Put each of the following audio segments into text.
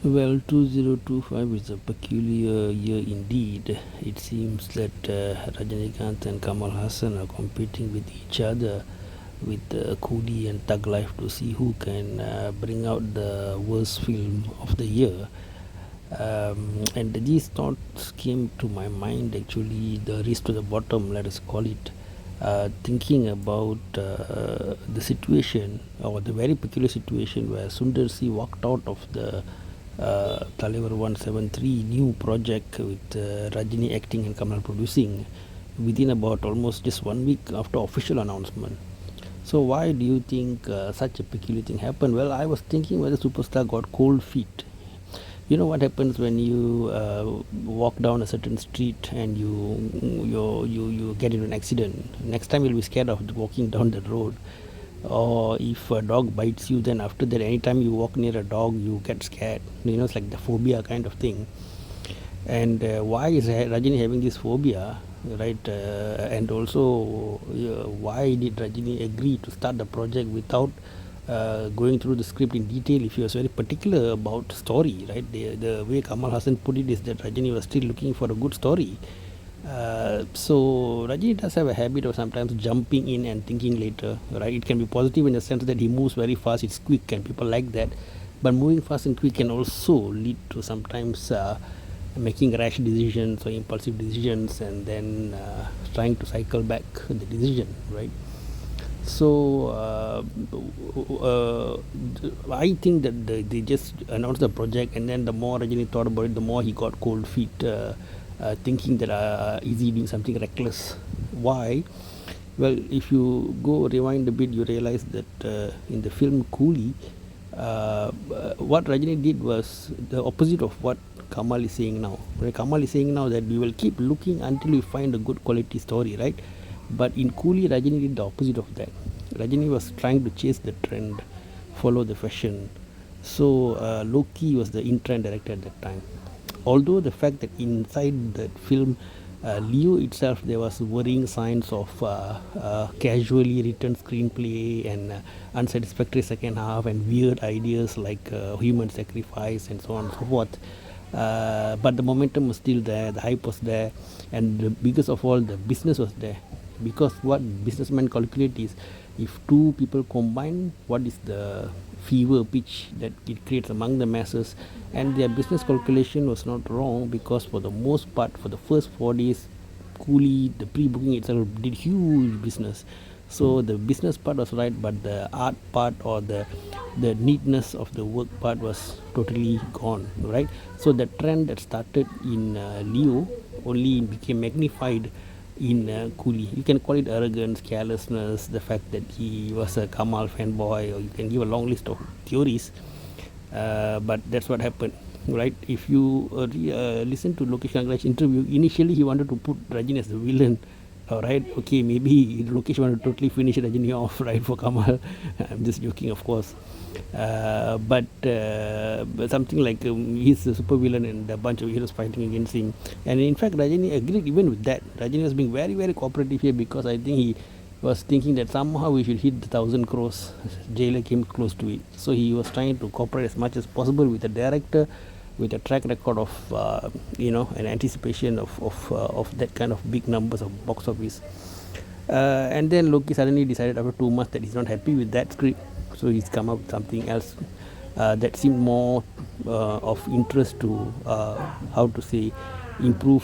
Well, 2025 is a peculiar year indeed. It seems that Rajinikanth and Kamal Hassan are competing with each other with Coolie and Thuglife to see who can bring out the worst film of the year. And these thoughts came to my mind actually, the race to the bottom, let us call it. Thinking about the situation or the very peculiar situation where Sundar C walked out of the Talevar 173 new project with Rajini acting and Kamal producing within about almost just 1 week after official announcement. So why do you think such a peculiar thing happened? Well, I was thinking whether superstar got cold feet. You know what happens when you walk down a certain street and you get into an accident. Next time you'll be scared of walking down the road. Or if a dog bites you, then after that, anytime you walk near a dog, you get scared. It's like the phobia kind of thing. And why is Rajini having this phobia, right? And also, why did Rajini agree to start the project without going through the script in detail? If he was very particular about story, right? The way Kamal Hassan put it is that Rajini was still looking for a good story. So Rajini does have a habit of sometimes jumping in and thinking later, right? It can be positive in the sense that he moves very fast, it's quick, and people like that. But moving fast and quick can also lead to sometimes making rash decisions or impulsive decisions, and then trying to cycle back the decision, right? So I think that they just announced the project, and then the more Rajini thought about it, the more he got cold feet, thinking that is he doing something reckless? Why? Well, if you go rewind a bit, you realize that in the film Coolie, what Rajini did was the opposite of what Kamal is saying now. Right? Kamal is saying now that we will keep looking until we find a good quality story, right? But in Coolie, Rajini did the opposite of that. Rajini was trying to chase the trend, follow the fashion. So Loki was the in-trend director at that time. Although the fact that inside that film, Leo itself, there was worrying signs of casually written screenplay and unsatisfactory second half and weird ideas like human sacrifice and so on and so forth. But the momentum was still there, the hype was there, and the biggest of all, the business was there. Because what businessmen calculate is, if two people combine, what is the fever pitch that it creates among the masses. And their business calculation was not wrong, because for the most part, for the first 4 days, Coolie, the pre-booking itself did huge business. So the business part was right, but the art part or the neatness of the work part was totally gone, right? So the trend that started in Leo only became magnified in Coolie. You can call it arrogance, carelessness, the fact that he was a Kamal fanboy, or you can give a long list of theories. But that's what happened, right? If you listen to Lokesh Kanagaraj's interview, initially he wanted to put Rajini as the villain. All right, okay, maybe Lokesh wanted to totally finish Rajini off, right, for Kamal. I'm just joking, of course. But something like he's a super villain and a bunch of heroes fighting against him. And in fact, Rajini agreed even with that. Rajini was being very, very cooperative here, because I think he was thinking that somehow we should hit the 1,000 crores. Jailer came close to it. So he was trying to cooperate as much as possible with the director, with a track record of an anticipation of that kind of big numbers of box office. And then Loki suddenly decided after 2 months that he's not happy with that script, so he's come up with something else that seemed more of interest to how to say improve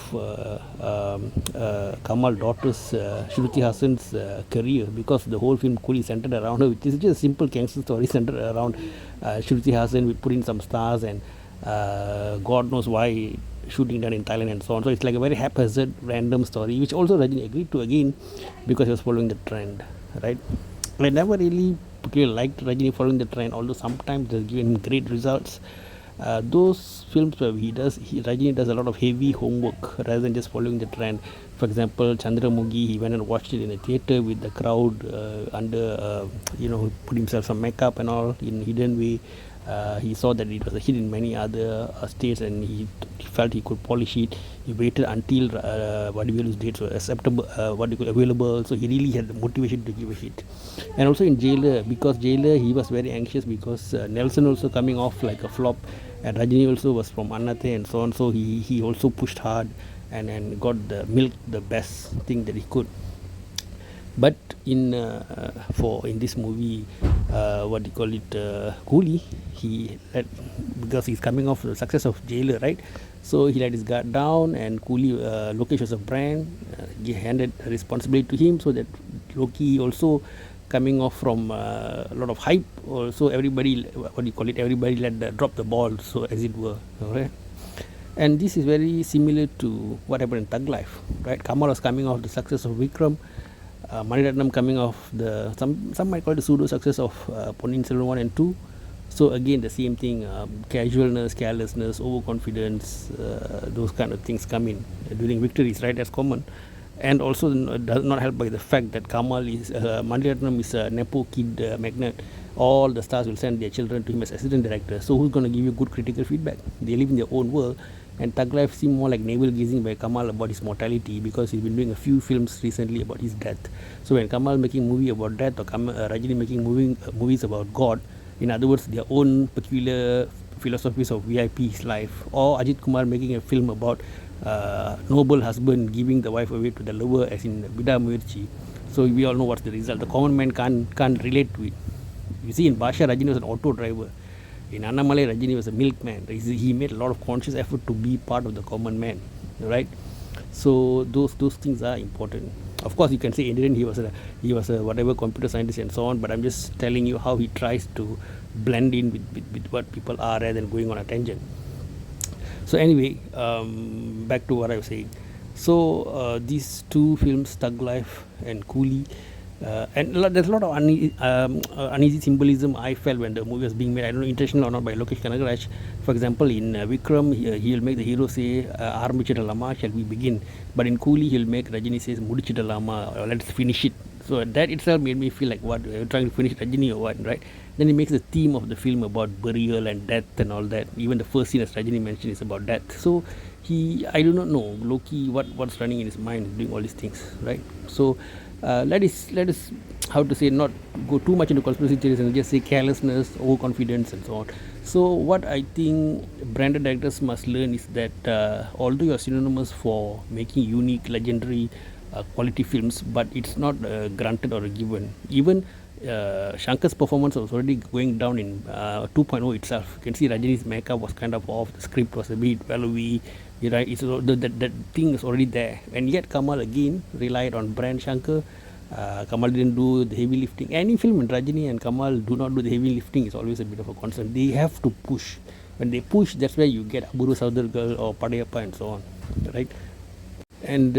Kamal daughter's Shruti Hassan's career, because the whole film Coolie centered around her, which is just a simple gangster story centered around Shruti Hassan. We put in some stars and God knows why shooting done in Thailand and so on. So it's like a very haphazard, random story, which also Rajini agreed to again, because he was following the trend, right? I never really particularly liked Rajini following the trend, although sometimes they've given him great results. Those films where Rajini does a lot of heavy homework rather than just following the trend. For example, Chandramukhi, he went and watched it in a theatre with the crowd put himself some makeup and all in hidden way. He saw that it was a hit in many other states, and he felt he could polish it. He waited until Vadivelu's dates were acceptable, available. So he really had the motivation to give a hit. And also in Jailer, because Jailer he was very anxious because Nelson also coming off like a flop, and Rajini also was from Annathe and so on. So he also pushed hard and got the milk the best thing that he could. But in this movie, what do you call it, Coolie, he let, because he's coming off the success of Jailer, right? So he let his guard down, and Coolie, Lokesh was a brand, he handed responsibility to him, so that Loki also coming off from a lot of hype. Also, everybody, what do you call it? Everybody drop the ball, so as it were, alright. And this is very similar to what happened in Thuglife, right? Kamal was coming off the success of Vikram. Maniratnam coming off the some might call it the pseudo success of Ponniyin Selvan 1 and 2. So again the same thing, casualness, carelessness, overconfidence, those kind of things come in during victories, right? That's common. And also does not help by the fact that Kamal is Maniratnam is a nepo kid magnet. All the stars will send their children to him as assistant director. So who's going to give you good critical feedback? They live in their own world. And Thuglife seemed more like navel gazing by Kamal about his mortality, because he's been doing a few films recently about his death. So when Kamal making a movie about death, or Rajini making movies about God, in other words, their own peculiar philosophies of VIP's life, or Ajit Kumar making a film about noble husband giving the wife away to the lover, as in Vida Muirchi. So we all know what's the result. The common man can't relate to it. You see, in Basha, Rajini was an auto driver. In Annamalai, Rajini was a milkman. He made a lot of conscious effort to be part of the common man, right? So those things are important. Of course, you can say in the end he was a whatever computer scientist and so on. But I'm just telling you how he tries to blend in with what people are, rather than going on a tangent. So anyway, back to what I was saying. So these two films, Thuglife and Coolie. And there's a lot of uneasy symbolism I felt when the movie was being made. I don't know, intentional or not, by Lokesh Kanagaraj. For example, in Vikram, he'll make the hero say, Arambichidalama, shall we begin? But in Coolie, he'll make Rajini says, Mudichidalama, or let's finish it. So that itself made me feel like, what, we're trying to finish Rajini or what, right? Then he makes the theme of the film about burial and death and all that. Even the first scene, as Rajini mentioned, is about death. So I do not know, Loki, what's running in his mind doing all these things, right? So let us how to say, not go too much into conspiracy theories and just say carelessness, overconfidence and so on. So what I think branded directors must learn is that although you are synonymous for making unique, legendary, quality films, but it's not granted or a given. Even Shankar's performance was already going down in 2.0 itself. You can see Rajini's makeup was kind of off, the script was a bit bellowy, right? It's that thing is already there, and yet Kamal again relied on brand Shankar. Kamal didn't do the heavy lifting. Any film in Rajini and Kamal do not do the heavy lifting is always a bit of a concern. They have to push. When they push, that's where you get Aburu Saudar Girl or Padayappa and so on, right? And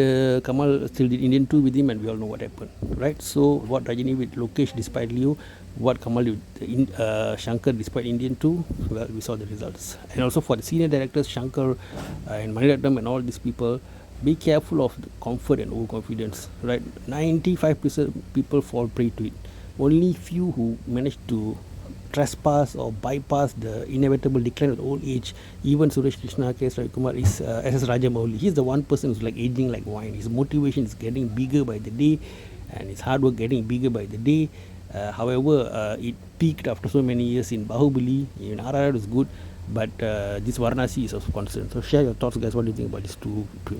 Kamal still did Indian 2 with him, and we all know what happened, right? So what Rajini with Lokesh despite Leo, what Kamal with Shankar despite Indian 2, well, we saw the results. And also for the senior directors, Shankar and Maniratnam and all these people, be careful of the comfort and overconfidence, right? 95% people fall prey to it. Only few who manage to trespass or bypass the inevitable decline of old age. Even Suresh Krishna, K.S. Ravikumar is S.S. Rajamouli. He's the one person who's like aging like wine. His motivation is getting bigger by the day, and his hard work getting bigger by the day. However, it peaked after so many years in Bahubali. In RRR is good, but this Varanasi is of concern. So share your thoughts, guys. What do you think about these two films?